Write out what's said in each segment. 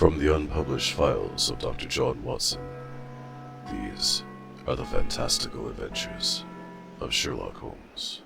From the unpublished files of Dr. John Watson, these are the fantastical adventures of Sherlock Holmes.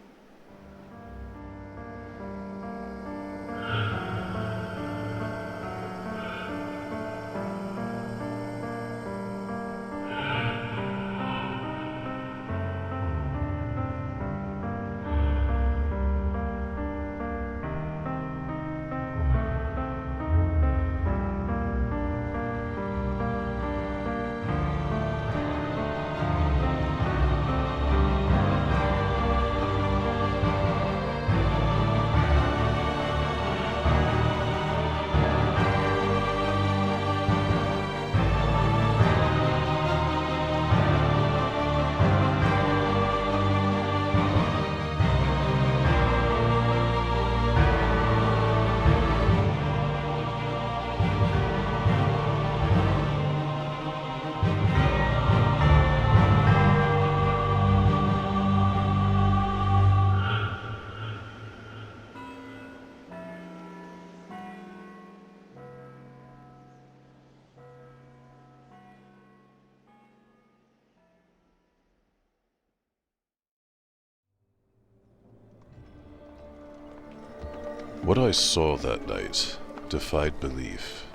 What I saw that night defied belief.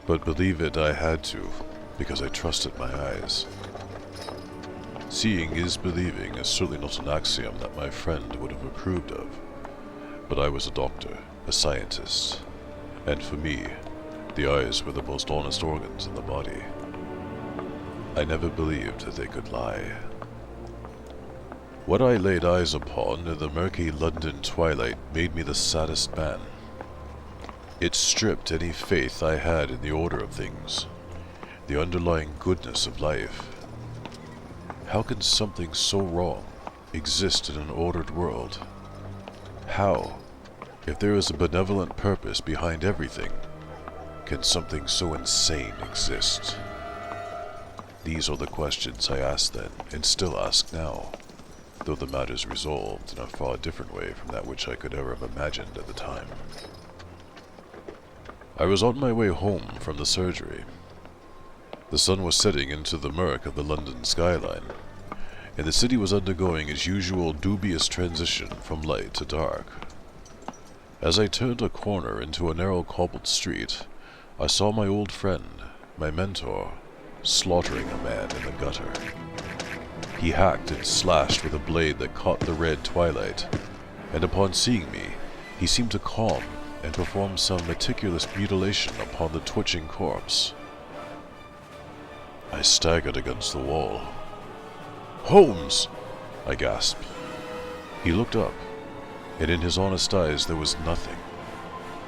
But believe it I had to, because I trusted my eyes. Seeing is believing is certainly not an axiom that my friend would have approved of. But I was a doctor, a scientist, and for me, the eyes were the most honest organs in the body. I never believed that they could lie. What I laid eyes upon in the murky London twilight made me the saddest man. It stripped any faith I had in the order of things, the underlying goodness of life. How can something so wrong exist in an ordered world? How, if there is a benevolent purpose behind everything, can something so insane exist? These are the questions I asked then, and still ask now, though the matter's resolved in a far different way from that which I could ever have imagined at the time. I was on my way home from the surgery. The sun was setting into the murk of the London skyline, and the city was undergoing its usual dubious transition from light to dark. As I turned a corner into a narrow cobbled street, I saw my old friend, my mentor, slaughtering a man in the gutter. He hacked and slashed with a blade that caught the red twilight, and upon seeing me, he seemed to calm and perform some meticulous mutilation upon the twitching corpse. I staggered against the wall. "Holmes!" I gasped. He looked up, and in his honest eyes there was nothing.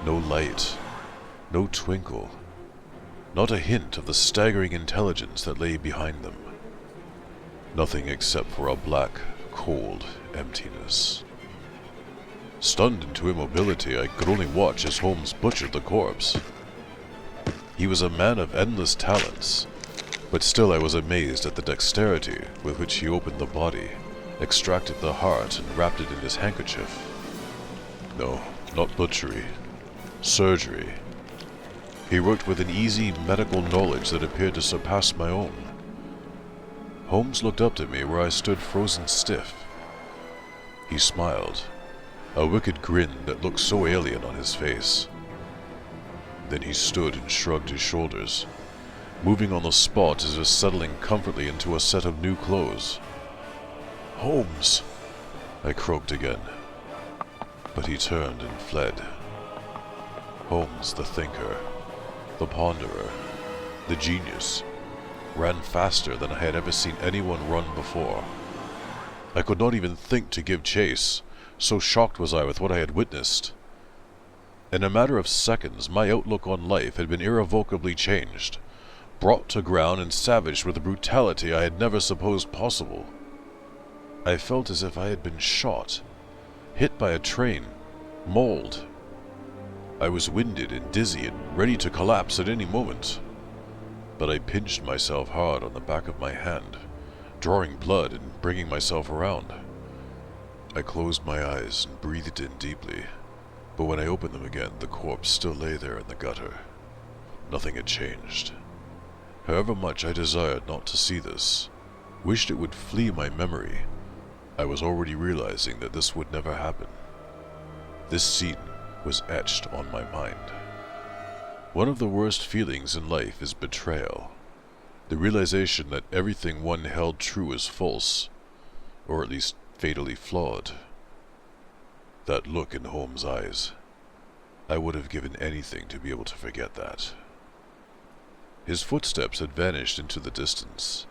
No light, no twinkle, not a hint of the staggering intelligence that lay behind them. Nothing except for a black, cold emptiness. Stunned into immobility, I could only watch as Holmes butchered the corpse. He was a man of endless talents, but still I was amazed at the dexterity with which he opened the body, extracted the heart, and wrapped it in his handkerchief. No, not butchery. Surgery. He worked with an easy medical knowledge that appeared to surpass my own. Holmes looked up at me where I stood frozen stiff. He smiled, a wicked grin that looked so alien on his face. Then he stood and shrugged his shoulders, moving on the spot as if settling comfortably into a set of new clothes. "Holmes!" I croaked again, but he turned and fled. Holmes, the thinker, the ponderer, the genius, ran faster than I had ever seen anyone run before. I could not even think to give chase, so shocked was I with what I had witnessed. In a matter of seconds, my outlook on life had been irrevocably changed, brought to ground and savaged with a brutality I had never supposed possible. I felt as if I had been shot, hit by a train, mauled. I was winded and dizzy and ready to collapse at any moment. But I pinched myself hard on the back of my hand, drawing blood and bringing myself around. I closed my eyes and breathed in deeply, but when I opened them again, the corpse still lay there in the gutter. Nothing had changed. However much I desired not to see this, wished it would flee my memory, I was already realizing that this would never happen. This scene was etched on my mind. One of the worst feelings in life is betrayal. The realization that everything one held true is false, or at least fatally flawed. That look in Holmes' eyes. I would have given anything to be able to forget that. His footsteps had vanished into the distance.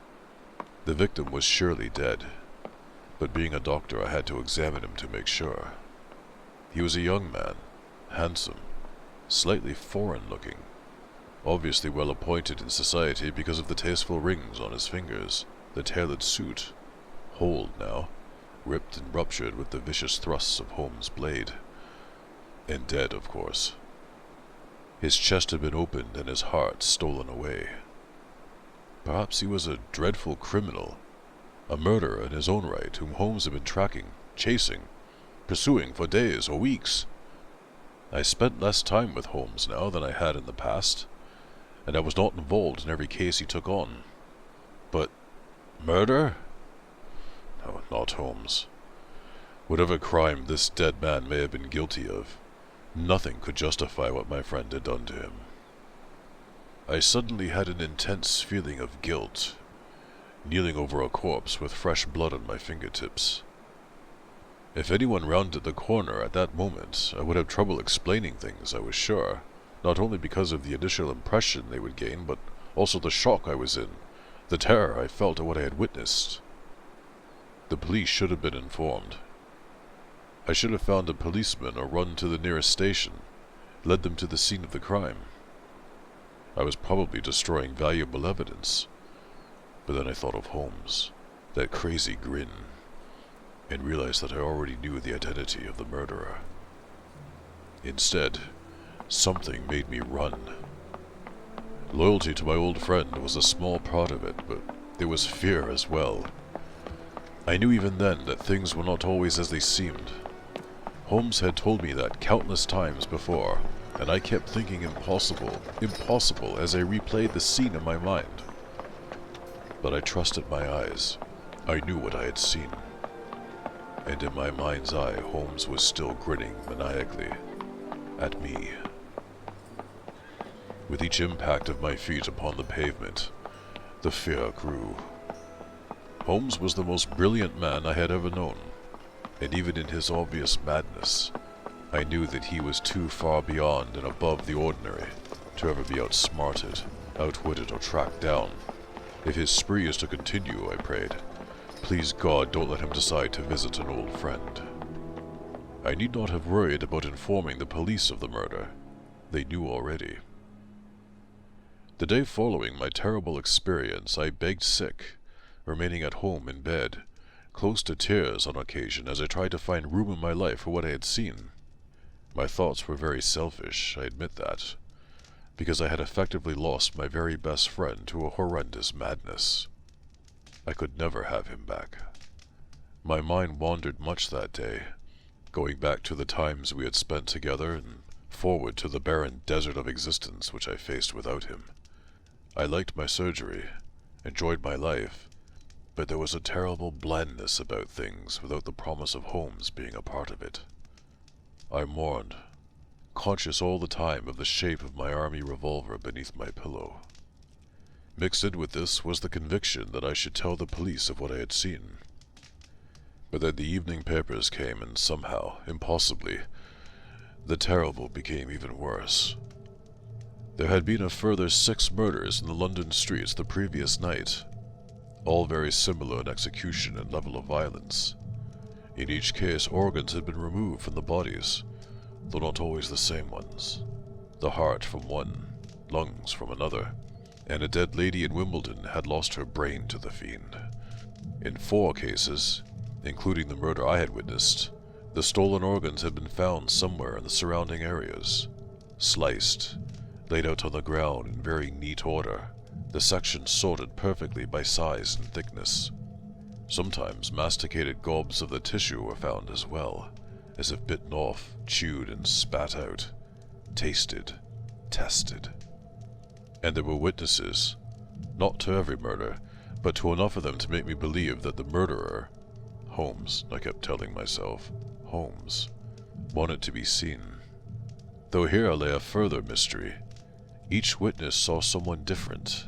The victim was surely dead, but being a doctor I had to examine him to make sure. He was a young man, handsome, slightly foreign-looking, obviously well appointed in society because of the tasteful rings on his fingers, the tailored suit, holed now, ripped and ruptured with the vicious thrusts of Holmes' blade. And dead, of course. His chest had been opened and his heart stolen away. Perhaps he was a dreadful criminal, a murderer in his own right, whom Holmes had been tracking, chasing, pursuing for days or weeks. I spent less time with Holmes now than I had in the past, and I was not involved in every case he took on. But murder? No, not Holmes. Whatever crime this dead man may have been guilty of, nothing could justify what my friend had done to him. I suddenly had an intense feeling of guilt, kneeling over a corpse with fresh blood on my fingertips. If anyone rounded the corner at that moment, I would have trouble explaining things, I was sure, not only because of the initial impression they would gain, but also the shock I was in, the terror I felt at what I had witnessed. The police should have been informed. I should have found a policeman or run to the nearest station, led them to the scene of the crime. I was probably destroying valuable evidence, but then I thought of Holmes, that crazy grin, and realized that I already knew the identity of the murderer. Instead, something made me run. Loyalty to my old friend was a small part of it, but there was fear as well. I knew even then that things were not always as they seemed. Holmes had told me that countless times before, and I kept thinking impossible, impossible as I replayed the scene in my mind. But I trusted my eyes. I knew what I had seen. And in my mind's eye, Holmes was still grinning maniacally at me. With each impact of my feet upon the pavement, the fear grew. Holmes was the most brilliant man I had ever known, and even in his obvious madness, I knew that he was too far beyond and above the ordinary to ever be outsmarted, outwitted, or tracked down. If his spree is to continue, I prayed, please God don't let him decide to visit an old friend. I need not have worried about informing the police of the murder. They knew already. The day following my terrible experience, I begged sick, remaining at home in bed, close to tears on occasion as I tried to find room in my life for what I had seen. My thoughts were very selfish, I admit that, because I had effectively lost my very best friend to a horrendous madness. I could never have him back. My mind wandered much that day, going back to the times we had spent together and forward to the barren desert of existence which I faced without him. I liked my surgery, enjoyed my life, but there was a terrible blandness about things without the promise of Holmes being a part of it. I mourned, conscious all the time of the shape of my army revolver beneath my pillow. Mixed in with this was the conviction that I should tell the police of what I had seen. But then the evening papers came, and somehow, impossibly, the terrible became even worse. There had been a further 6 murders in the London streets the previous night, all very similar in execution and level of violence. In each case, organs had been removed from the bodies, though not always the same ones. The heart from one, lungs from another, and a dead lady in Wimbledon had lost her brain to the fiend. In 4 cases, including the murder I had witnessed, the stolen organs had been found somewhere in the surrounding areas, sliced, laid out on the ground in very neat order, the sections sorted perfectly by size and thickness. Sometimes masticated gobs of the tissue were found as well, as if bitten off, chewed and spat out, tasted, tested. And there were witnesses, not to every murder, but to enough of them to make me believe that the murderer, Holmes, I kept telling myself, Holmes, wanted to be seen. Though here lay a further mystery. Each witness saw someone different.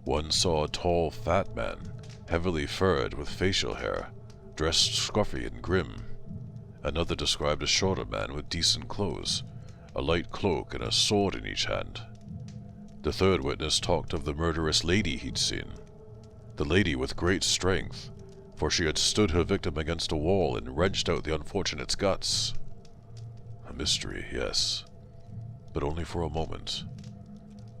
One saw a tall, fat man, heavily furred with facial hair, dressed scruffy and grim. Another described a shorter man with decent clothes, a light cloak and a sword in each hand. The third witness talked of the murderous lady he'd seen. The lady with great strength, for she had stood her victim against a wall and wrenched out the unfortunate's guts. A mystery, yes, but only for a moment.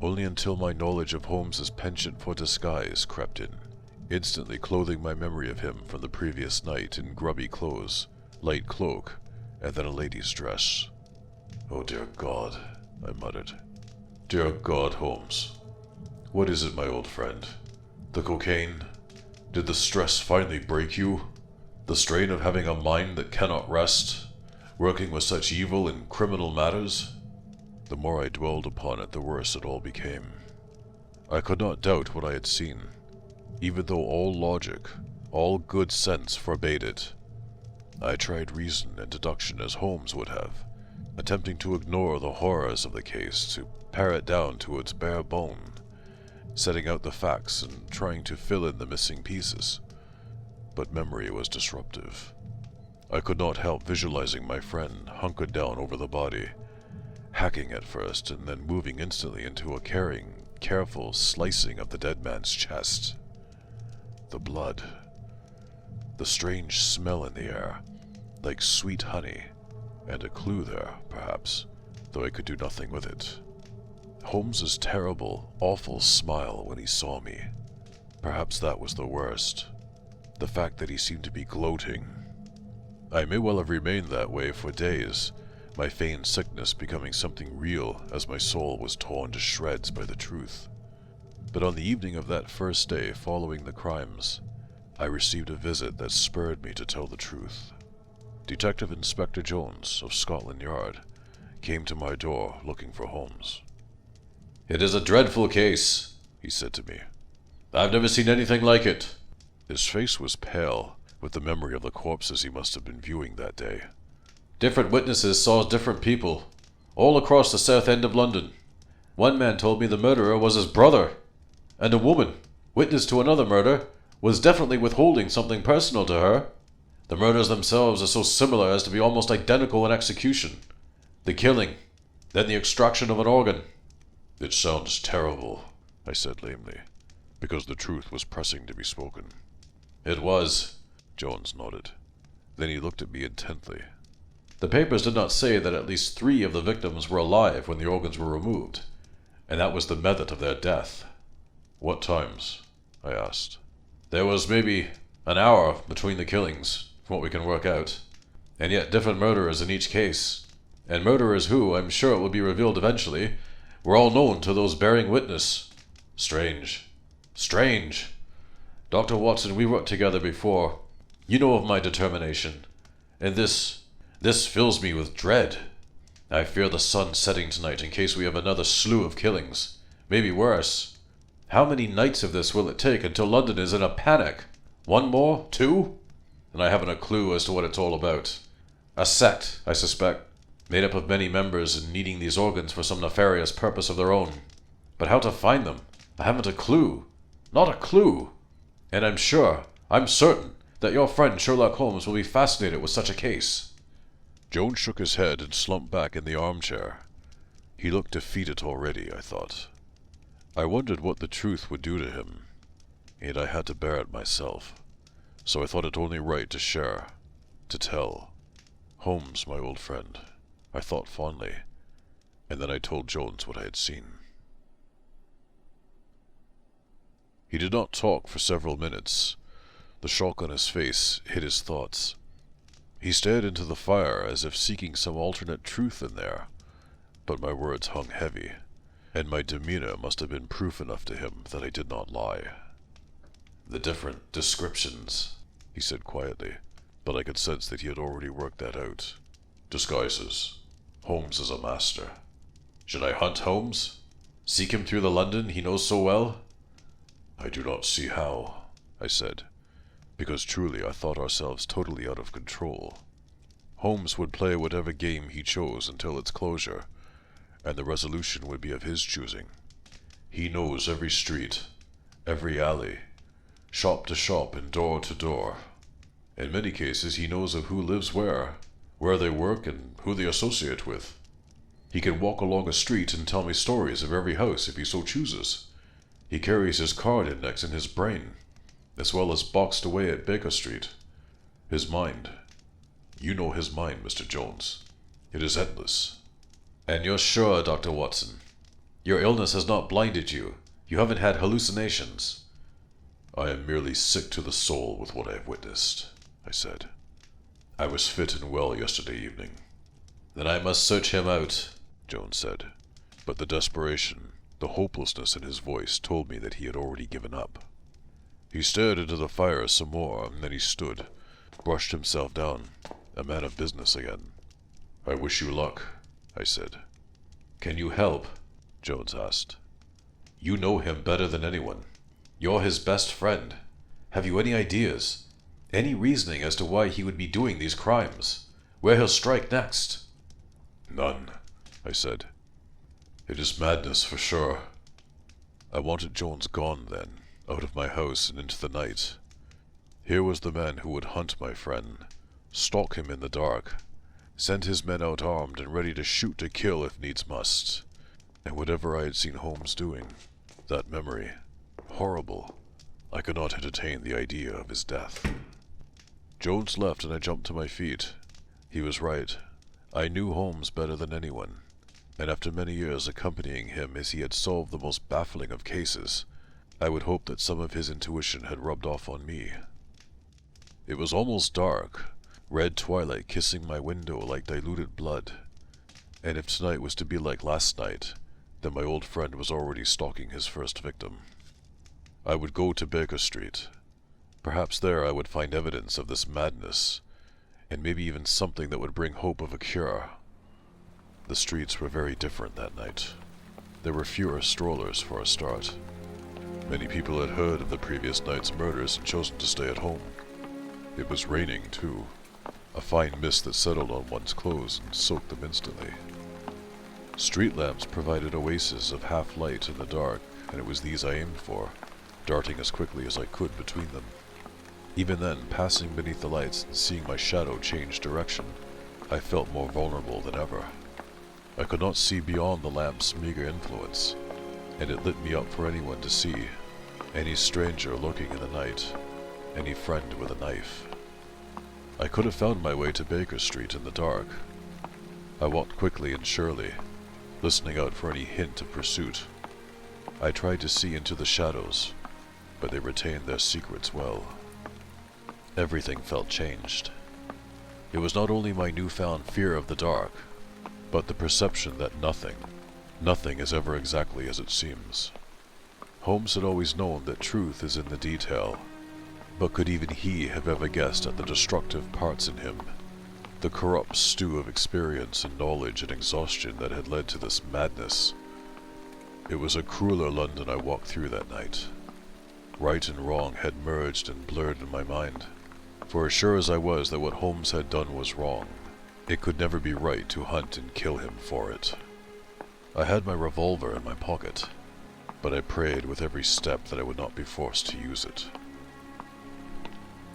Only until my knowledge of Holmes's penchant for disguise crept in, instantly clothing my memory of him from the previous night in grubby clothes, light cloak, and then a lady's dress. Oh dear God, I muttered. Dear God, Holmes. What is it, my old friend? The cocaine? Did the stress finally break you? The strain of having a mind that cannot rest, working with such evil and criminal matters? The more I dwelled upon it, the worse it all became. I could not doubt what I had seen, even though all logic, all good sense forbade it. I tried reason and deduction as Holmes would have, attempting to ignore the horrors of the case, to pare it down to its bare bone, setting out the facts and trying to fill in the missing pieces. But memory was disruptive. I could not help visualizing my friend hunkered down over the body, hacking at first and then moving instantly into a caring, careful slicing of the dead man's chest. The blood. The strange smell in the air, like sweet honey, and a clue there, perhaps, though I could do nothing with it. Holmes's terrible, awful smile when he saw me. Perhaps that was the worst. The fact that he seemed to be gloating. I may well have remained that way for days, my feigned sickness becoming something real as my soul was torn to shreds by the truth. But on the evening of that first day following the crimes, I received a visit that spurred me to tell the truth. Detective Inspector Jones of Scotland Yard came to my door looking for Holmes. "It is a dreadful case," he said to me. "I've never seen anything like it." His face was pale with the memory of the corpses he must have been viewing that day. "Different witnesses saw different people, all across the south end of London. One man told me the murderer was his brother, and a woman, witness to another murder, was definitely withholding something personal to her. The murders themselves are so similar as to be almost identical in execution. The killing, then the extraction of an organ." "It sounds terrible," I said lamely, because the truth was pressing to be spoken. "It was," Jones nodded. Then he looked at me intently. "The papers did not say that at least 3 of the victims were alive when the organs were removed, and that was the method of their death." "What times?" I asked. "There was maybe an hour between the killings, from what we can work out, and yet different murderers in each case, and murderers who, I'm sure it will be revealed eventually, were all known to those bearing witness. Strange. Strange. Dr. Watson, we worked together before. You know of my determination, and this fills me with dread. I fear the sun setting tonight in case we have another slew of killings, maybe worse. How many nights of this will it take until London is in a panic? 1 more? 2? And I haven't a clue as to what it's all about. A sect, I suspect, made up of many members and needing these organs for some nefarious purpose of their own. But how to find them? I haven't a clue. Not a clue. And I'm certain, that your friend Sherlock Holmes will be fascinated with such a case." Jones shook his head and slumped back in the armchair. He looked defeated already, I thought. I wondered what the truth would do to him, yet I had to bear it myself, so I thought it only right to share, to tell. Holmes, my old friend, I thought fondly, and then I told Jones what I had seen. He did not talk for several minutes. The shock on his face hid his thoughts. He stared into the fire as if seeking some alternate truth in there, but my words hung heavy, and my demeanor must have been proof enough to him that I did not lie. "The different descriptions," he said quietly, but I could sense that he had already worked that out. "Disguises. Holmes is a master. Should I hunt Holmes? Seek him through the London he knows so well? I do not see how, I said, because truly I thought ourselves totally out of control. Holmes would play whatever game he chose until its closure, and the resolution would be of his choosing. He knows every street, every alley, shop to shop and door to door. In many cases he knows of who lives where they work and who they associate with. He can walk along a street and tell me stories of every house if he so chooses. He carries his card index in his brain, as well as boxed away at Baker Street. His mind. You know his mind, Mr. Jones. It is endless. And you're sure, Dr. Watson? Your illness has not blinded you. You haven't had hallucinations. I am merely sick to the soul with what I have witnessed, I said. I was fit and well yesterday evening. Then I must search him out, Jones said. But the desperation, the hopelessness in his voice told me that he had already given up. He stared into the fire some more, and then he stood, brushed himself down, a man of business again. I wish you luck, I said. Can you help? Jones asked. You know him better than anyone. You're his best friend. Have you any ideas? Any reasoning as to why he would be doing these crimes? Where he'll strike next? None, I said. It is madness for sure. I wanted Jones gone then, out of my house and into the night. Here was the man who would hunt my friend, stalk him in the dark, send his men out armed and ready to shoot to kill if needs must. And whatever I had seen Holmes doing, that memory, horrible, I could not entertain the idea of his death. Jones left and I jumped to my feet. He was right. I knew Holmes better than anyone, and after many years accompanying him as he had solved the most baffling of cases, I would hope that some of his intuition had rubbed off on me. It was almost dark, red twilight kissing my window like diluted blood, and if tonight was to be like last night, then my old friend was already stalking his first victim. I would go to Baker Street. Perhaps there I would find evidence of this madness, and maybe even something that would bring hope of a cure. The streets were very different that night. There were fewer strollers for a start. Many people had heard of the previous night's murders and chosen to stay at home. It was raining, too, a fine mist that settled on one's clothes and soaked them instantly. Street lamps provided oases of half-light in the dark, and it was these I aimed for, darting as quickly as I could between them. Even then, passing beneath the lights and seeing my shadow change direction, I felt more vulnerable than ever. I could not see beyond the lamp's meager influence, and it lit me up for anyone to see, any stranger lurking in the night, any friend with a knife. I could have found my way to Baker Street in the dark. I walked quickly and surely, listening out for any hint of pursuit. I tried to see into the shadows, but they retained their secrets well. Everything felt changed. It was not only my newfound fear of the dark, but the perception that nothing is ever exactly as it seems. Holmes had always known that truth is in the detail, but could even he have ever guessed at the destructive parts in him, the corrupt stew of experience and knowledge and exhaustion that had led to this madness? It was a crueler London I walked through that night. Right and wrong had merged and blurred in my mind. For as sure as I was that what Holmes had done was wrong, it could never be right to hunt and kill him for it. I had my revolver in my pocket, but I prayed with every step that I would not be forced to use it.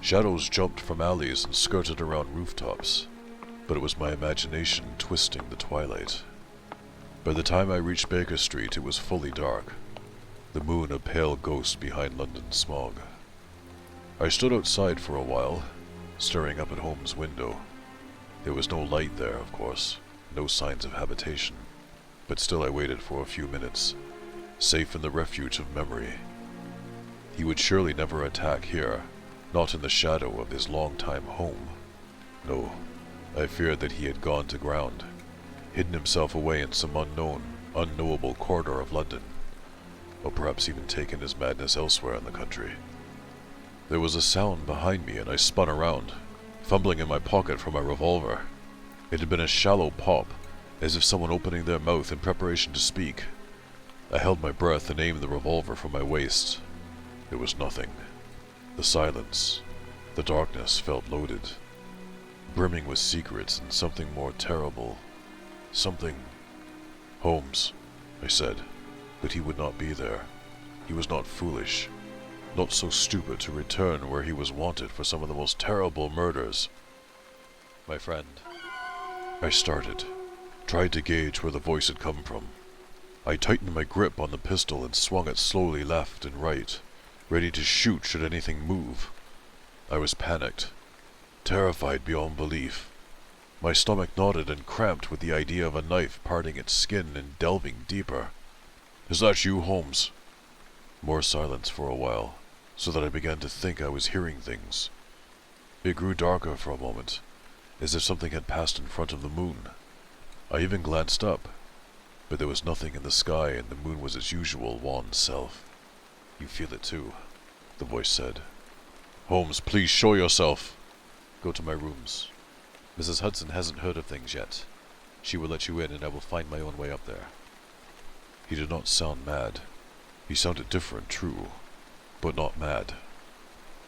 Shadows jumped from alleys and skirted around rooftops, but it was my imagination twisting the twilight. By the time I reached Baker Street, it was fully dark, the moon a pale ghost behind London's smog. I stood outside for a while, staring up at Holmes' window. There was no light there, of course, no signs of habitation, but still I waited for a few minutes, safe in the refuge of memory. He would surely never attack here, not in the shadow of his long-time home. No, I feared that he had gone to ground, hidden himself away in some unknown, unknowable corner of London, or perhaps even taken his madness elsewhere in the country. There was a sound behind me and I spun around, fumbling in my pocket for my revolver. It had been a shallow pop, as if someone opening their mouth in preparation to speak. I held my breath and aimed the revolver from my waist. There was nothing. The silence, the darkness felt loaded, brimming with secrets and something more terrible. Something... Holmes, I said, but he would not be there. He was not foolish, not so stupid to return where he was wanted for some of the most terrible murders. My friend. I started, tried to gauge where the voice had come from. I tightened my grip on the pistol and swung it slowly left and right, ready to shoot should anything move. I was panicked, terrified beyond belief. My stomach knotted and cramped with the idea of a knife parting its skin and delving deeper. "Is that you, Holmes?" More silence for a while, so that I began to think I was hearing things. It grew darker for a moment, as if something had passed in front of the moon. I even glanced up, but there was nothing in the sky and the moon was its usual wan self. "You feel it too," the voice said. "Holmes, please show yourself." "Go to my rooms. Mrs. Hudson hasn't heard of things yet. She will let you in and I will find my own way up there." He did not sound mad. He sounded different, true, but not mad.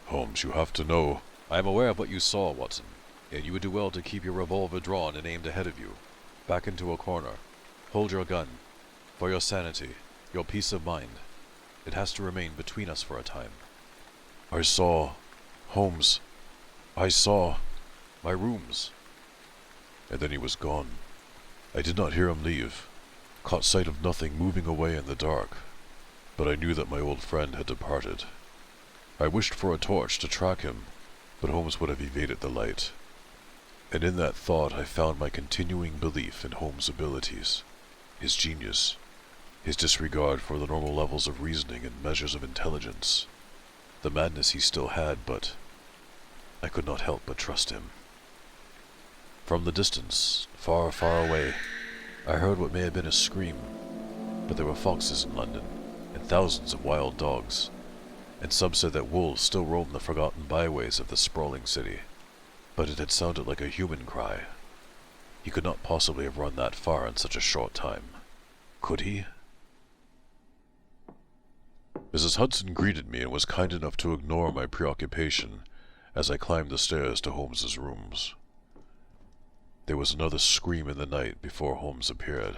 "Holmes, you have to know." "I am aware of what you saw, Watson, and you would do well to keep your revolver drawn and aimed ahead of you. Back into a corner. Hold your gun. For your sanity, your peace of mind. It has to remain between us for a time." "I saw... Holmes, I saw... my rooms." And then he was gone. I did not hear him leave, caught sight of nothing moving away in the dark, but I knew that my old friend had departed. I wished for a torch to track him, but Holmes would have evaded the light. And in that thought I found my continuing belief in Holmes' abilities, his genius, his disregard for the normal levels of reasoning and measures of intelligence, the madness he still had, but I could not help but trust him. From the distance, far, far away, I heard what may have been a scream, but there were foxes in London, and thousands of wild dogs, and some said that wolves still roamed the forgotten byways of the sprawling city, but it had sounded like a human cry. He could not possibly have run that far in such a short time. Could he? Mrs. Hudson greeted me and was kind enough to ignore my preoccupation as I climbed the stairs to Holmes's rooms. There was another scream in the night before Holmes appeared.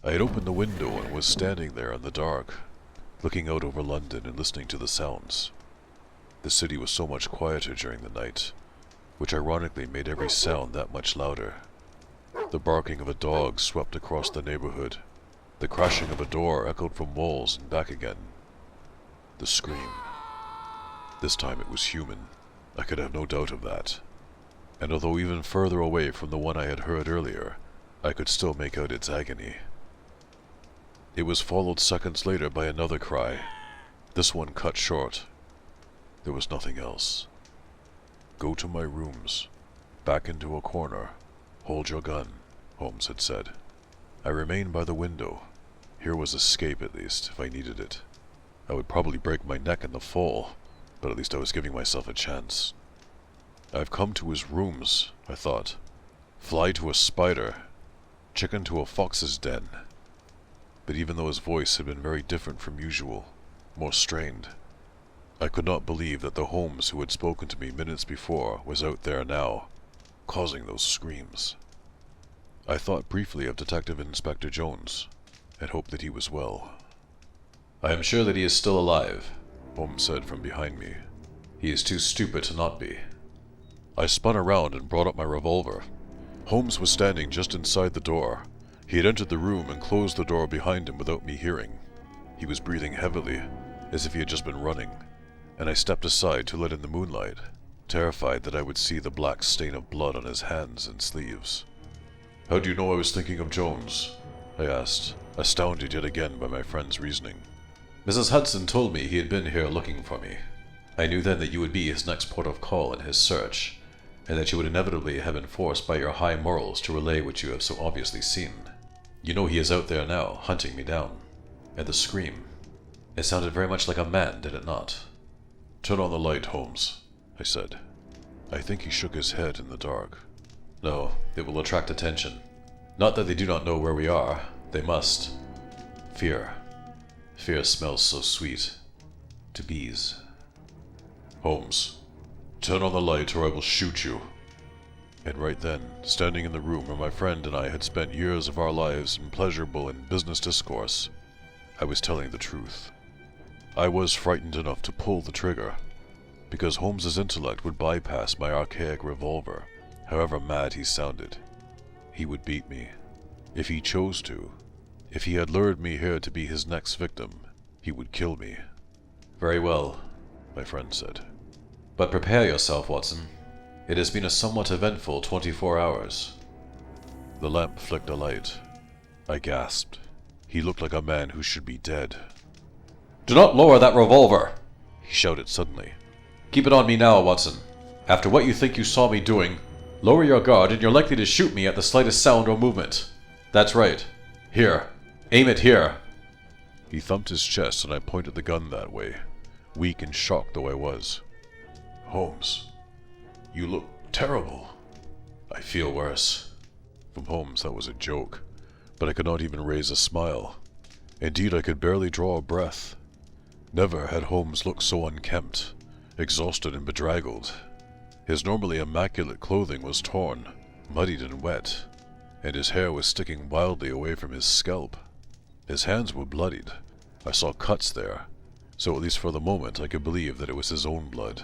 I had opened the window and was standing there in the dark, looking out over London and listening to the sounds. The city was so much quieter during the night, which ironically made every sound that much louder. The barking of a dog swept across the neighborhood. The crashing of a door echoed from walls and back again. The scream. This time it was human. I could have no doubt of that. And although even further away from the one I had heard earlier, I could still make out its agony. It was followed seconds later by another cry, this one cut short. There was nothing else. "Go to my rooms. Back into a corner. Hold your gun," Holmes had said. I remained by the window. Here was escape, at least, if I needed it. I would probably break my neck in the fall, but at least I was giving myself a chance. "I've come to his rooms," I thought. Fly to a spider. Chicken to a fox's den. But even though his voice had been very different from usual, more strained, I could not believe that the Holmes who had spoken to me minutes before was out there now, causing those screams. I thought briefly of Detective Inspector Jones, and hoped that he was well. "I am sure that he is still alive," Holmes said from behind me. "He is too stupid to not be." I spun around and brought up my revolver. Holmes was standing just inside the door. He had entered the room and closed the door behind him without me hearing. He was breathing heavily, as if he had just been running, and I stepped aside to let in the moonlight, terrified that I would see the black stain of blood on his hands and sleeves. "How do you know I was thinking of Jones?" I asked, astounded yet again by my friend's reasoning. "Mrs. Hudson told me he had been here looking for me. I knew then that you would be his next port of call in his search, and that you would inevitably have been forced by your high morals to relay what you have so obviously seen. You know he is out there now, hunting me down. And the scream. It sounded very much like a man, did it not?" "Turn on the light, Holmes," I said. I think he shook his head in the dark. "No, it will attract attention. Not that they do not know where we are. They must. Fear. Fear smells so sweet. To bees. Holmes, turn on the light or I will shoot you. And right then, standing in the room where my friend and I had spent years of our lives in pleasurable and business discourse, I was telling the truth. I was frightened enough to pull the trigger, because Holmes's intellect would bypass my archaic revolver, however mad he sounded. He would beat me, if he chose to. If he had lured me here to be his next victim, he would kill me. Very well, my friend said. But prepare yourself, Watson. It has been a somewhat eventful 24 hours. The lamp flicked a light. I gasped. He looked like a man who should be dead. Do not lower that revolver, he shouted suddenly. Keep it on me now, Watson. After what you think you saw me doing, lower your guard and you're likely to shoot me at the slightest sound or movement. That's right. Here. Aim it here. He thumped his chest and I pointed the gun that way, weak and shocked though I was. Holmes, you look terrible. I feel worse. From Holmes that was a joke, but I could not even raise a smile. Indeed, I could barely draw a breath. Never had Holmes looked so unkempt, exhausted and bedraggled. His normally immaculate clothing was torn, muddied and wet, and his hair was sticking wildly away from his scalp. His hands were bloodied. I saw cuts there, so at least for the moment I could believe that it was his own blood.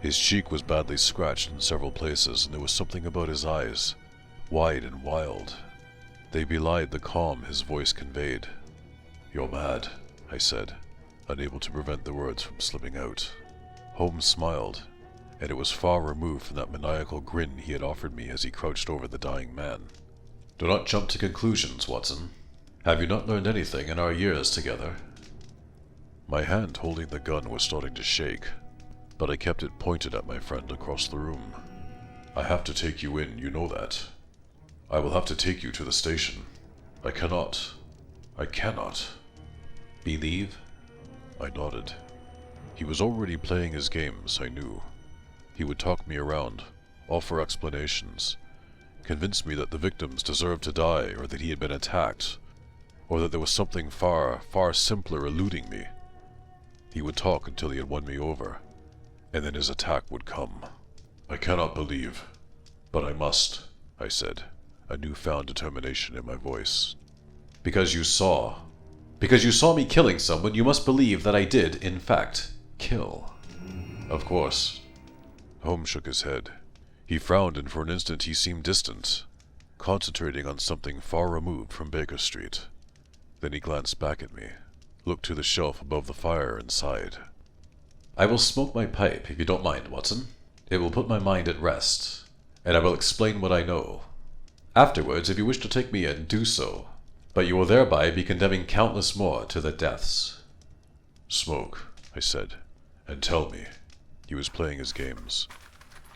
His cheek was badly scratched in several places, and there was something about his eyes, wide and wild. They belied the calm his voice conveyed. You're mad, I said, unable to prevent the words from slipping out. Holmes smiled, and it was far removed from that maniacal grin he had offered me as he crouched over the dying man. Do not jump to conclusions, Watson. Have you not learned anything in our years together? My hand holding the gun was starting to shake, but I kept it pointed at my friend across the room. I have to take you in, you know that. I will have to take you to the station. I cannot. Believe? I nodded. He was already playing his games, I knew. He would talk me around, offer explanations, convince me that the victims deserved to die, or that he had been attacked, or that there was something far, far simpler eluding me. He would talk until he had won me over, and then his attack would come. I cannot believe, but I must, I said, a newfound determination in my voice. Because you saw me killing someone, you must believe that I did, in fact, kill. Of course. Holmes shook his head. He frowned, and for an instant he seemed distant, concentrating on something far removed from Baker Street. Then he glanced back at me, looked to the shelf above the fire, and sighed. I will smoke my pipe, if you don't mind, Watson. It will put my mind at rest, and I will explain what I know. Afterwards, if you wish to take me in, do so, but you will thereby be condemning countless more to the deaths. Smoke, I said, and tell me. He was playing his games,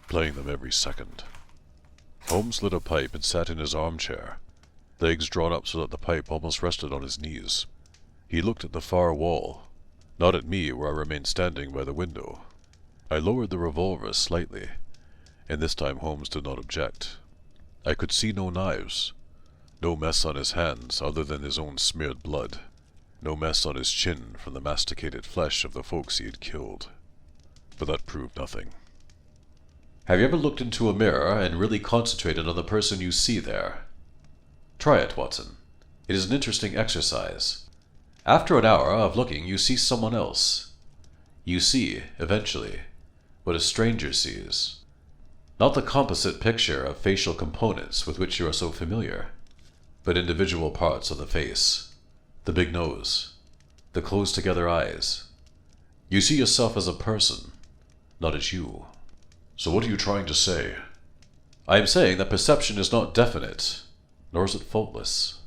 playing them every second. Holmes lit a pipe and sat in his armchair, legs drawn up so that the pipe almost rested on his knees. He looked at the far wall, not at me where I remained standing by the window. I lowered the revolver slightly, and this time Holmes did not object. I could see no knives, no mess on his hands other than his own smeared blood, no mess on his chin from the masticated flesh of the folks he had killed. But that proved nothing. Have you ever looked into a mirror and really concentrated on the person you see there? Try it, Watson. It is an interesting exercise. After an hour of looking, you see someone else. You see, eventually, what a stranger sees. Not the composite picture of facial components with which you are so familiar, but individual parts of the face, the big nose, the closed-together eyes. You see yourself as a person, not as you. So what are you trying to say? I am saying that perception is not definite, nor is it faultless.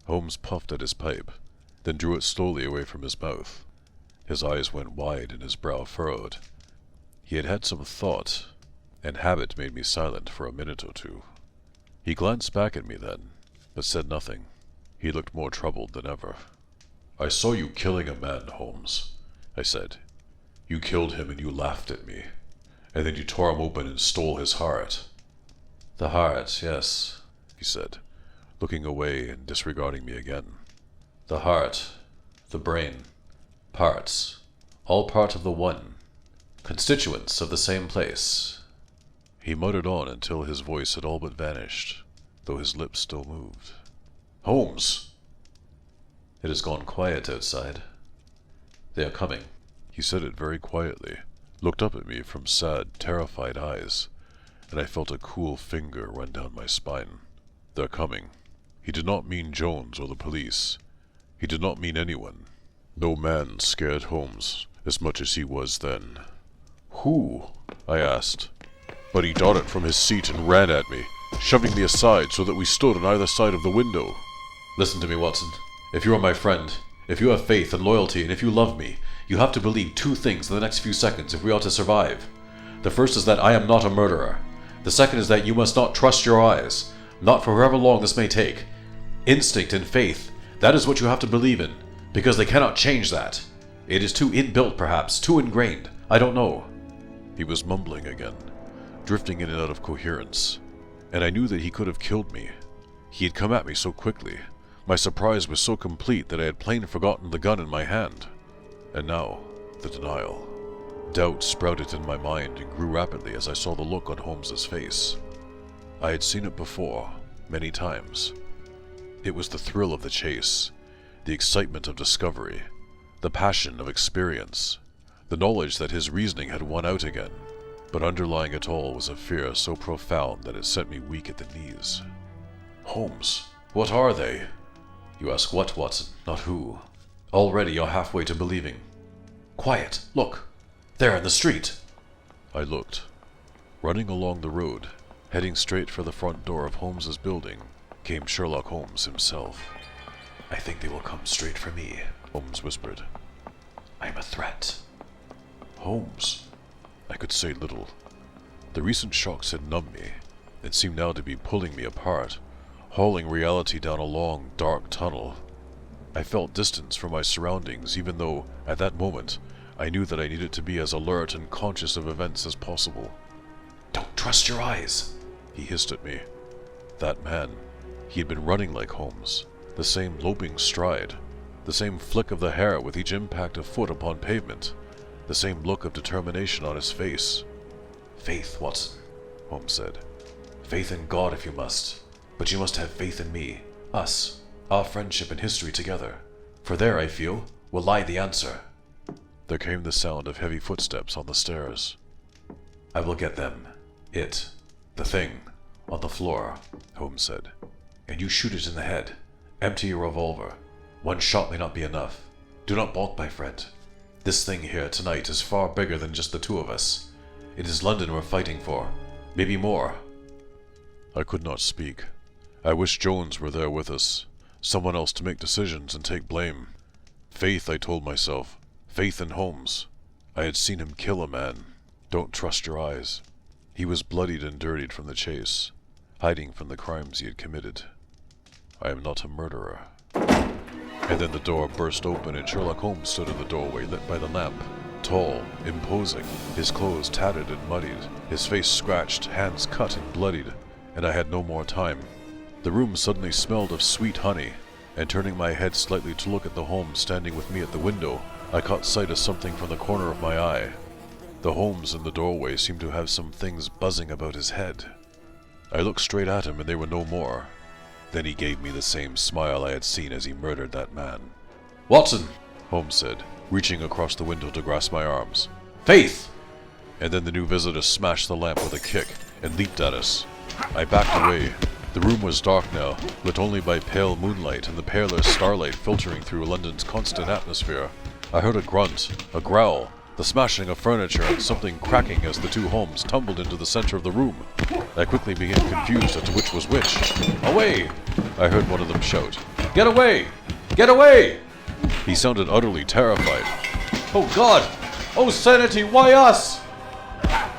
Holmes puffed at his pipe, then drew it slowly away from his mouth. His eyes went wide and his brow furrowed. He had had some thought, and habit made me silent for a minute or two. He glanced back at me then, but said nothing. He looked more troubled than ever. I saw you killing a man, Holmes, I said. You killed him and you laughed at me, and then you tore him open and stole his heart. The heart, yes, he said, looking away and disregarding me again. The heart, the brain, parts, all part of the one, constituents of the same place. He muttered on until his voice had all but vanished, though his lips still moved. Holmes! It has gone quiet outside. They are coming. He said it very quietly, looked up at me from sad, terrified eyes, and I felt a cool finger run down my spine. They're coming. He did not mean Jones or the police. He did not mean anyone. No man scared Holmes as much as he was then. Who? I asked. But he darted from his seat and ran at me, shoving me aside so that we stood on either side of the window. Listen to me, Watson. If you are my friend, if you have faith and loyalty, and if you love me, you have to believe two things in the next few seconds if we are to survive. The first is that I am not a murderer. The second is that you must not trust your eyes, not for however long this may take. Instinct and faith, that is what you have to believe in, because they cannot change that. It is too inbuilt, perhaps, too ingrained. I don't know. He was mumbling again, drifting in and out of coherence, and I knew that he could have killed me. He had come at me so quickly. My surprise was so complete that I had plain forgotten the gun in my hand. And now, the denial. Doubt sprouted in my mind and grew rapidly as I saw the look on Holmes's face. I had seen it before, many times. It was the thrill of the chase, the excitement of discovery, the passion of experience, the knowledge that his reasoning had won out again. But underlying it all was a fear so profound that it sent me weak at the knees. Holmes, what are they? You ask what, Watson, not who. Already you're halfway to believing. Quiet, look! There in the street! I looked. Running along the road, heading straight for the front door of Holmes's building, came Sherlock Holmes himself. I think they will come straight for me, Holmes whispered. I'm a threat. Holmes? I could say little. The recent shocks had numbed me. It seemed now to be pulling me apart, hauling reality down a long, dark tunnel. I felt distance from my surroundings, even though, at that moment, I knew that I needed to be as alert and conscious of events as possible. Don't trust your eyes, he hissed at me. That man, he had been running like Holmes, the same loping stride, the same flick of the hair with each impact of foot upon pavement, the same look of determination on his face. Faith, Watson, Holmes said. Faith in God if you must, but you must have faith in me, us, our friendship and history together, for there, I feel, will lie the answer. There came the sound of heavy footsteps on the stairs. I will get them. It, the thing, on the floor, Holmes said. And you shoot it in the head. Empty your revolver. One shot may not be enough. Do not balk, my friend. This thing here tonight is far bigger than just the two of us. It is London we're fighting for. Maybe more. I could not speak. I wished Jones were there with us. Someone else to make decisions and take blame. Faith, I told myself. Faith in Holmes. I had seen him kill a man. Don't trust your eyes. He was bloodied and dirtied from the chase, hiding from the crimes he had committed. I am not a murderer. And then the door burst open and Sherlock Holmes stood in the doorway lit by the lamp. Tall, imposing, his clothes tattered and muddied, his face scratched, hands cut and bloodied, and I had no more time. The room suddenly smelled of sweet honey, and turning my head slightly to look at the Holmes standing with me at the window, I caught sight of something from the corner of my eye. The Holmes in the doorway seemed to have some things buzzing about his head. I looked straight at him and they were no more. Then he gave me the same smile I had seen as he murdered that man. Watson, Holmes said, reaching across the window to grasp my arms. Faith! And then the new visitor smashed the lamp with a kick and leaped at us. I backed away. The room was dark now, lit only by pale moonlight and the paler starlight filtering through London's constant atmosphere. I heard a grunt, a growl, the smashing of furniture and something cracking as the two Holmes tumbled into the center of the room. I quickly became confused as to which was which. Away! I heard one of them shout. Get away! Get away! He sounded utterly terrified. Oh God! Oh sanity, why us?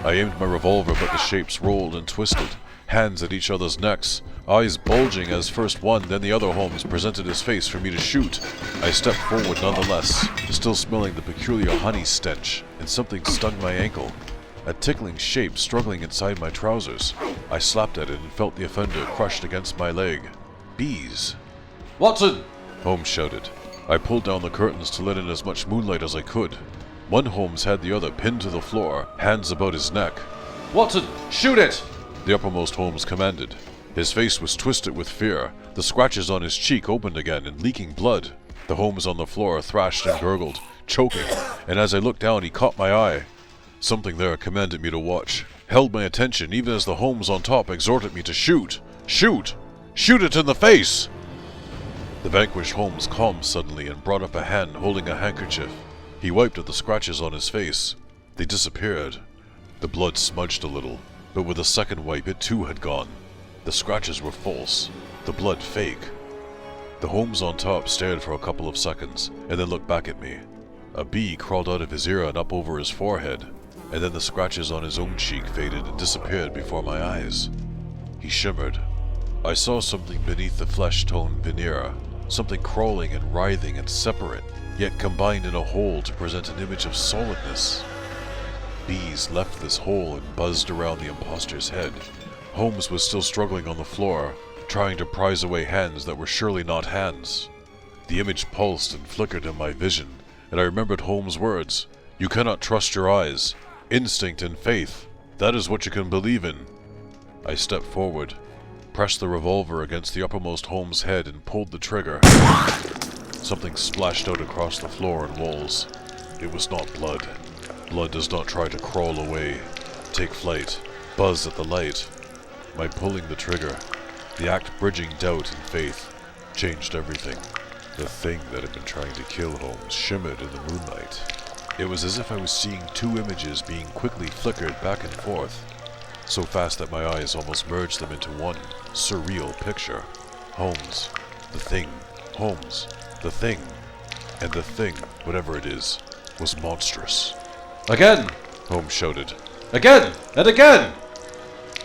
I aimed my revolver, but the shapes rolled and twisted, hands at each other's necks, eyes bulging as first one, then the other Holmes presented his face for me to shoot. I stepped forward nonetheless, still smelling the peculiar honey stench, and something stung my ankle. A tickling shape struggling inside my trousers. I slapped at it and felt the offender crushed against my leg. Bees. Watson! Holmes shouted. I pulled down the curtains to let in as much moonlight as I could. One Holmes had the other pinned to the floor, hands about his neck. "Watson, shoot it!" the uppermost Holmes commanded. His face was twisted with fear. The scratches on his cheek opened again and leaking blood. The Holmes on the floor thrashed and gurgled, choking, and as I looked down he caught my eye. Something there commanded me to watch, held my attention even as the Holmes on top exhorted me to shoot. Shoot! Shoot it in the face! The vanquished Holmes calmed suddenly and brought up a hand holding a handkerchief. He wiped at the scratches on his face. They disappeared. The blood smudged a little, but with a second wipe it too had gone. The scratches were false, the blood fake. The Holmes on top stared for a couple of seconds, and then looked back at me. A bee crawled out of his ear and up over his forehead, and then the scratches on his own cheek faded and disappeared before my eyes. He shimmered. I saw something beneath the flesh-toned veneer, something crawling and writhing and separate, yet combined in a whole to present an image of solidness. Bees left this hole and buzzed around the imposter's head. Holmes was still struggling on the floor, trying to prise away hands that were surely not hands. The image pulsed and flickered in my vision, and I remembered Holmes' words, "You cannot trust your eyes. Instinct and faith, that is what you can believe in." I stepped forward, pressed the revolver against the uppermost Holmes' head and pulled the trigger. Something splashed out across the floor and walls. It was not blood. Blood does not try to crawl away, take flight, buzz at the light. My pulling the trigger, the act bridging doubt and faith, changed everything. The thing that had been trying to kill Holmes shimmered in the moonlight. It was as if I was seeing two images being quickly flickered back and forth, so fast that my eyes almost merged them into one surreal picture. Holmes, the thing, Holmes, the thing, and the thing, whatever it is, was monstrous. "Again!" Holmes shouted. "Again! And again!"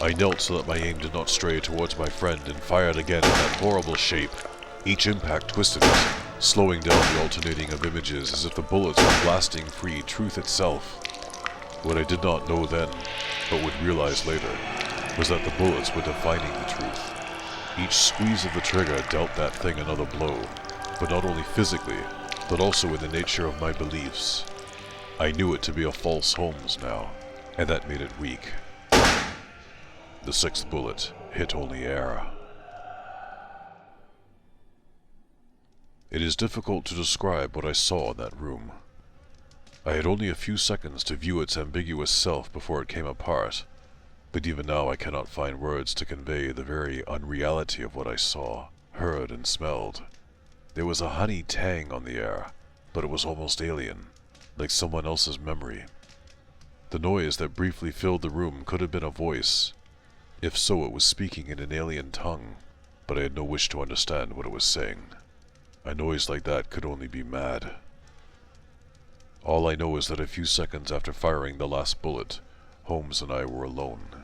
I knelt so that my aim did not stray towards my friend and fired again at that horrible shape. Each impact twisted it, slowing down the alternating of images as if the bullets were blasting free truth itself. What I did not know then, but would realize later, was that the bullets were defining the truth. Each squeeze of the trigger dealt that thing another blow, but not only physically, but also in the nature of my beliefs. I knew it to be a false Holmes now, and that made it weak. The sixth bullet hit only air. It is difficult to describe what I saw in that room. I had only a few seconds to view its ambiguous self before it came apart, but even now I cannot find words to convey the very unreality of what I saw, heard, and smelled. There was a honey tang on the air, but it was almost alien, like someone else's memory. The noise that briefly filled the room could have been a voice. If so, it was speaking in an alien tongue, but I had no wish to understand what it was saying. A noise like that could only be mad. All I know is that a few seconds after firing the last bullet, Holmes and I were alone.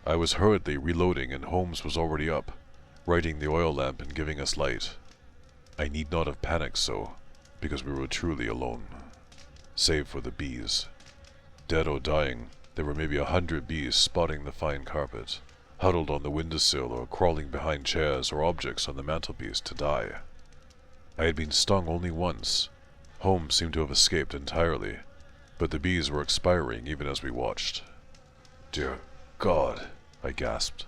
I was hurriedly reloading and Holmes was already up, lighting the oil lamp and giving us light. I need not have panicked so, because we were truly alone. Save for the bees. Dead or dying, there were maybe 100 bees spotting the fine carpet, huddled on the windowsill or crawling behind chairs or objects on the mantelpiece to die. I had been stung only once. Holmes seemed to have escaped entirely, but the bees were expiring even as we watched. "Dear God," I gasped.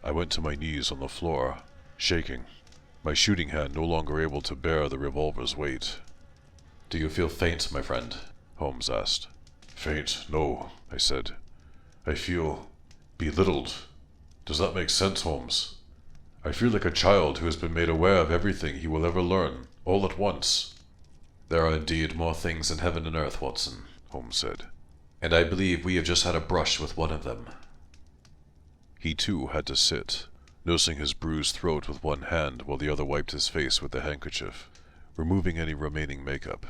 I went to my knees on the floor, shaking, my shooting hand no longer able to bear the revolver's weight. "Do you feel faint, my friend?" Holmes asked. "Faint? No," I said. "I feel belittled. Does that make sense, Holmes? I feel like a child who has been made aware of everything he will ever learn, all at once." "There are indeed more things in heaven and earth, Watson," Holmes said, "and I believe we have just had a brush with one of them." He too had to sit, nursing his bruised throat with one hand while the other wiped his face with the handkerchief, removing any remaining makeup.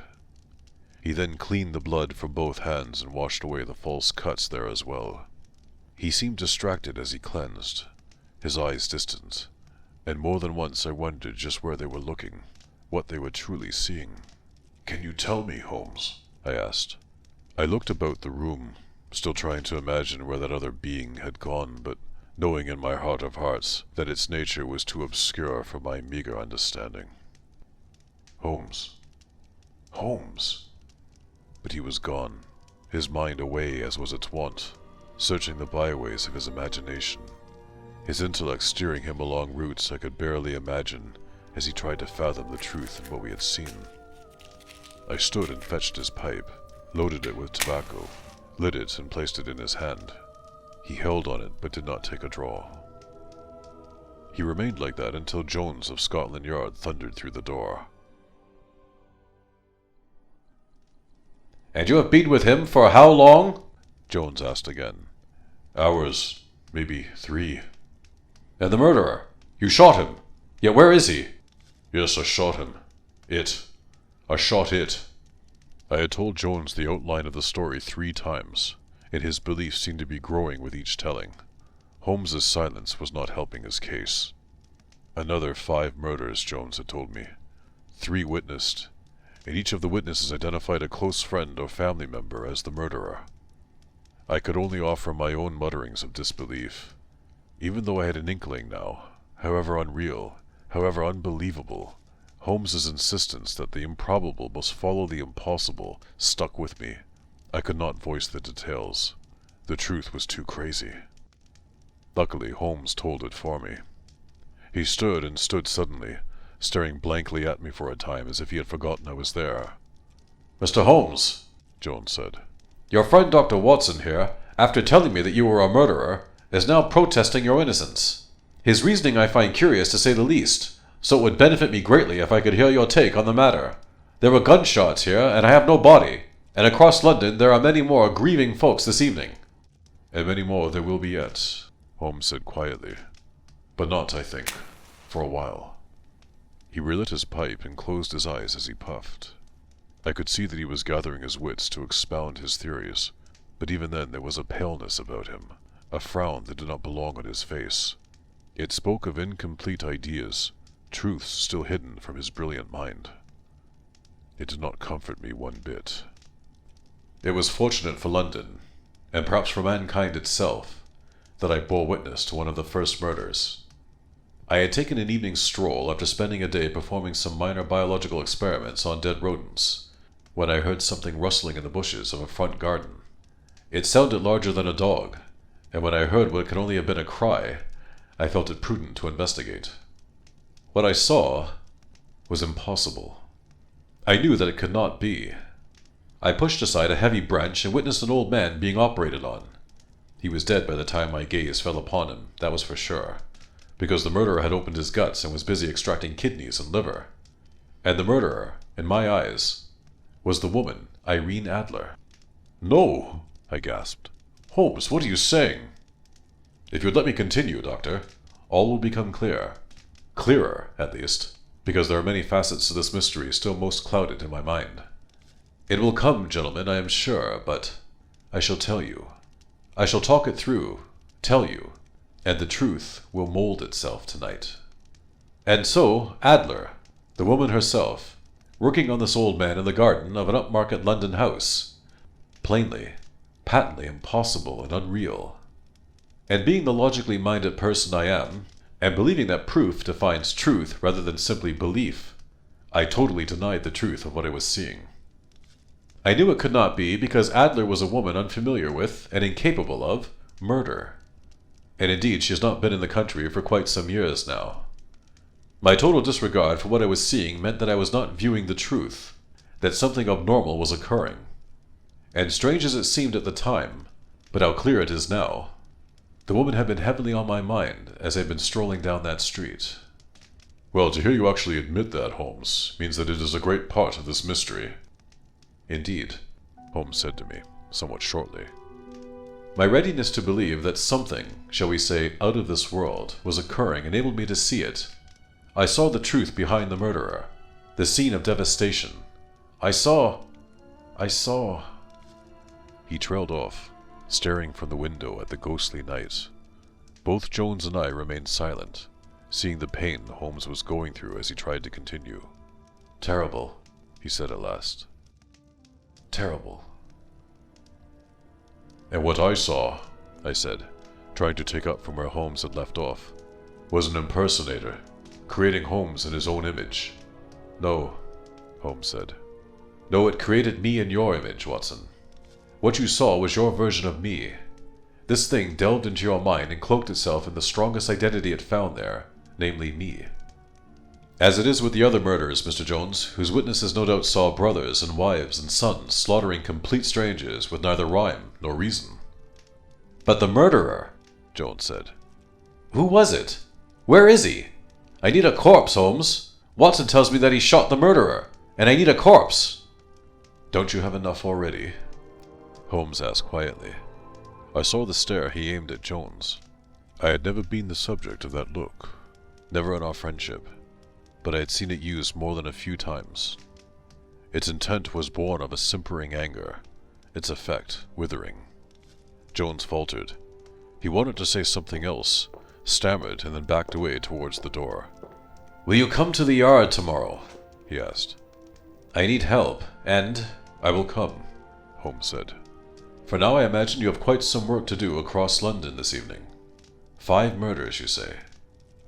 He then cleaned the blood from both hands and washed away the false cuts there as well. He seemed distracted as he cleansed, his eyes distant, and more than once I wondered just where they were looking, what they were truly seeing. "Can you tell me, Holmes?" I asked. I looked about the room, still trying to imagine where that other being had gone, but knowing in my heart of hearts that its nature was too obscure for my meager understanding. Holmes. Holmes! But he was gone, his mind away as was its wont, searching the byways of his imagination, his intellect steering him along routes I could barely imagine as he tried to fathom the truth in what we had seen. I stood and fetched his pipe, loaded it with tobacco, lit it and placed it in his hand. He held on it but did not take a draw. He remained like that until Jones of Scotland Yard thundered through the door. "And you have been with him for how long?" Jones asked again. Hours, maybe 3. "And the murderer? You shot him. Yet where is he?" Yes, I shot him. I shot it. I had told Jones the outline of the story 3 times, and his belief seemed to be growing with each telling. Holmes's silence was not helping his case. Another 5 murders, Jones had told me. 3 witnessed, and each of the witnesses identified a close friend or family member as the murderer. I could only offer my own mutterings of disbelief, even though I had an inkling now, however unreal, however unbelievable. Holmes's insistence that the improbable must follow the impossible stuck with me. I could not voice the details. The truth was too crazy. Luckily, Holmes told it for me. He stood suddenly, staring blankly at me for a time as if he had forgotten I was there. "Mr. Holmes," Jones said, "your friend Dr. Watson here, after telling me that you were a murderer, is now protesting your innocence. His reasoning I find curious to say the least, so it would benefit me greatly if I could hear your take on the matter. There were gunshots here, and I have no body, and across London there are many more grieving folks this evening." "And many more there will be yet," Holmes said quietly. "But not, I think, for a while." He relit his pipe and closed his eyes as he puffed. I could see that he was gathering his wits to expound his theories, but even then there was a paleness about him, a frown that did not belong on his face. It spoke of incomplete ideas, truths still hidden from his brilliant mind. It did not comfort me one bit. It was fortunate for London, and perhaps for mankind itself, that I bore witness to one of the first murders. I had taken an evening stroll after spending a day performing some minor biological experiments on dead rodents, when I heard something rustling in the bushes of a front garden. It sounded larger than a dog, and when I heard what could only have been a cry, I felt it prudent to investigate. What I saw was impossible. I knew that it could not be. I pushed aside a heavy branch and witnessed an old man being operated on. He was dead by the time my gaze fell upon him, that was for sure, because the murderer had opened his guts and was busy extracting kidneys and liver. And the murderer, in my eyes, was the woman, Irene Adler. "No!" I gasped. "Holmes, what are you saying?" "If you'd let me continue, Doctor, all will become clear. Clearer, at least, because there are many facets to this mystery still most clouded in my mind. It will come, gentlemen, I am sure, but I shall tell you. I shall talk it through, tell you, and the truth will mold itself tonight." And so, Adler, the woman herself, working on this old man in the garden of an upmarket London house, plainly, patently impossible and unreal. And being the logically minded person I am, and believing that proof defines truth rather than simply belief, I totally denied the truth of what I was seeing. I knew it could not be because Adler was a woman unfamiliar with, and incapable of, murder. And indeed she has not been in the country for quite some years now. My total disregard for what I was seeing meant that I was not viewing the truth, that something abnormal was occurring. And strange as it seemed at the time, but how clear it is now, the woman had been heavily on my mind as I had been strolling down that street. "Well, to hear you actually admit that, Holmes, means that it is a great part of this mystery." "Indeed," Holmes said to me, somewhat shortly. My readiness to believe that something, shall we say, out of this world, was occurring enabled me to see it. I saw the truth behind the murderer, the scene of devastation. I saw... He trailed off, staring from the window at the ghostly night. Both Jones and I remained silent, seeing the pain Holmes was going through as he tried to continue. "Terrible," he said at last. "Terrible." "And what I saw," I said, trying to take up from where Holmes had left off, "was an impersonator, creating Holmes in his own image. No, Holmes said. No, it created me in your image, Watson. What you saw was your version of me. This thing delved into your mind and cloaked itself in the strongest identity it found there, namely me. As it is with the other murders, Mr. Jones, whose witnesses no doubt saw brothers and wives and sons slaughtering complete strangers with neither rhyme nor reason. But the murderer, Jones said. Who was it? Where is he? I need a corpse, Holmes. Watson tells me that he shot the murderer, and I need a corpse. Don't you have enough already? Holmes asked quietly. I saw the stare he aimed at Jones. I had never been the subject of that look, never in our friendship, but I had seen it used more than a few times. Its intent was born of a simpering anger, its effect withering. Jones faltered. He wanted to say something else, stammered, and then backed away towards the door. Will you come to the yard tomorrow? He asked. I need help, and I will come, Holmes said. For now I imagine you have quite some work to do across London this evening. 5 murders, you say.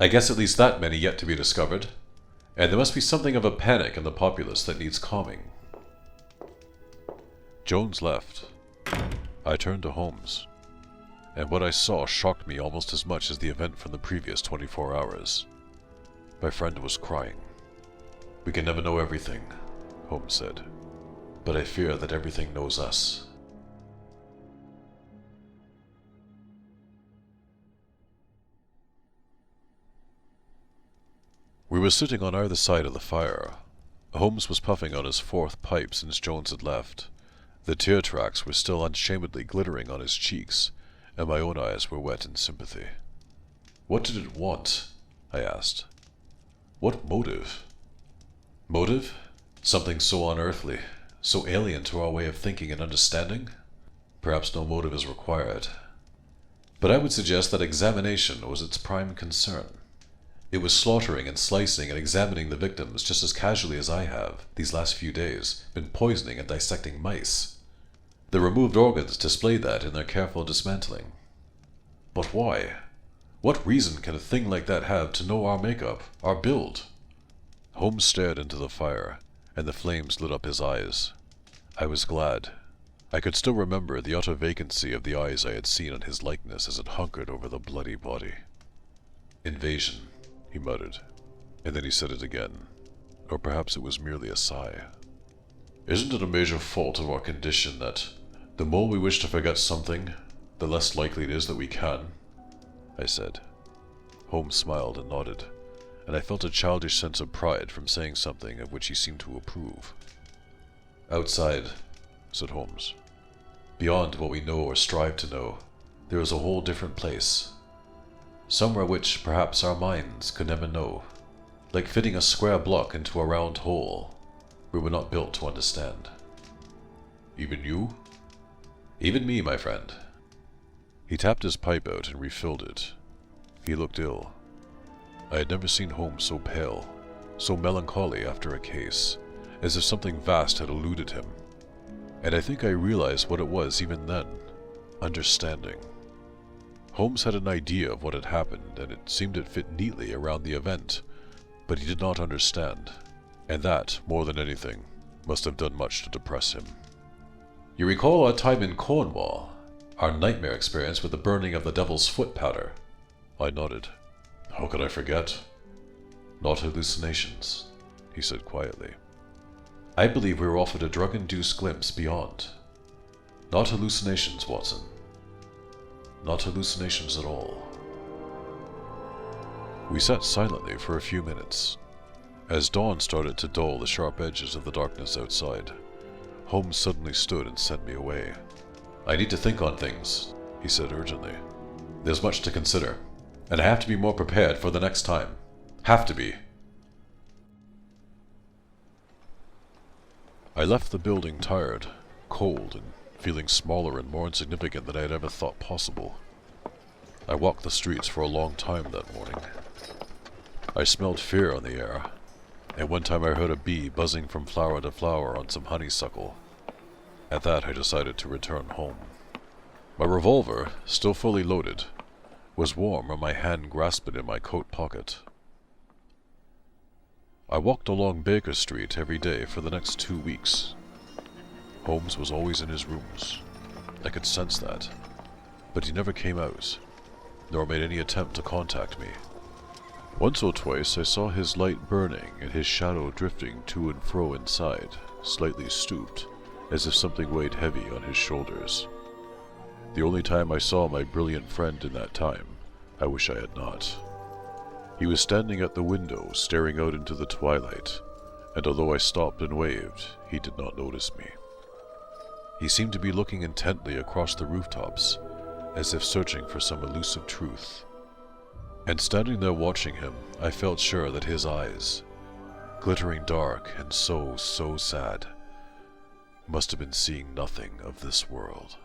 I guess at least that many yet to be discovered. And there must be something of a panic in the populace that needs calming. Jones left. I turned to Holmes, and what I saw shocked me almost as much as the event from the previous 24 hours. My friend was crying. We can never know everything, Holmes said. but I fear that everything knows us. We were sitting on either side of the fire. Holmes was puffing on his 4th pipe since Jones had left. The tear tracks were still unshamedly glittering on his cheeks, and my own eyes were wet in sympathy. What did it want? I asked. What motive? Motive? Something so unearthly, so alien to our way of thinking and understanding? Perhaps no motive is required. But I would suggest that examination was its prime concern. It was slaughtering and slicing and examining the victims just as casually as I have, these last few days, been poisoning and dissecting mice. The removed organs display that in their careful dismantling. But why? What reason can a thing like that have to know our makeup, our build? Holmes stared into the fire, and the flames lit up his eyes. I was glad. I could still remember the utter vacancy of the eyes I had seen in his likeness as it hunkered over the bloody body. Invasion, he muttered, and then he said it again. Or perhaps it was merely a sigh. Isn't it a major fault of our condition that the more we wish to forget something, the less likely it is that we can? I said. Holmes smiled and nodded, and I felt a childish sense of pride from saying something of which he seemed to approve. Outside, said Holmes. Beyond what we know or strive to know, there is a whole different place. Somewhere which, perhaps, our minds could never know. Like fitting a square block into a round hole, we were not built to understand. Even you? Even me, my friend. He tapped his pipe out and refilled it. He looked ill. I had never seen Holmes so pale, so melancholy after a case, as if something vast had eluded him. And I think I realized what it was even then. Understanding. Holmes had an idea of what had happened, and it seemed it fit neatly around the event, but he did not understand, and that, more than anything, must have done much to depress him. You recall our time in Cornwall, our nightmare experience with the burning of the Devil's Foot powder? I nodded. How could I forget? Not hallucinations, he said quietly. I believe we were offered a drug-induced glimpse beyond. Not hallucinations, Watson. Not hallucinations at all. We sat silently for a few minutes. As dawn started to dull the sharp edges of the darkness outside, Holmes suddenly stood and sent me away. I need to think on things, he said urgently. There's much to consider, and I have to be more prepared for the next time. Have to be. I left the building tired, cold, and feeling smaller and more insignificant than I had ever thought possible. I walked the streets for a long time that morning. I smelled fear on the air, and one time I heard a bee buzzing from flower to flower on some honeysuckle. At that I decided to return home. My revolver, still fully loaded, was warm when my hand grasped it in my coat pocket. I walked along Baker Street every day for the next 2 weeks. Holmes was always in his rooms. I could sense that. But he never came out, nor made any attempt to contact me. Once or twice I saw his light burning and his shadow drifting to and fro inside, slightly stooped, as if something weighed heavy on his shoulders. The only time I saw my brilliant friend in that time, I wish I had not. He was standing at the window, staring out into the twilight, and although I stopped and waved, he did not notice me. He seemed to be looking intently across the rooftops, as if searching for some elusive truth. And standing there watching him, I felt sure that his eyes, glittering dark and so sad, must have been seeing nothing of this world.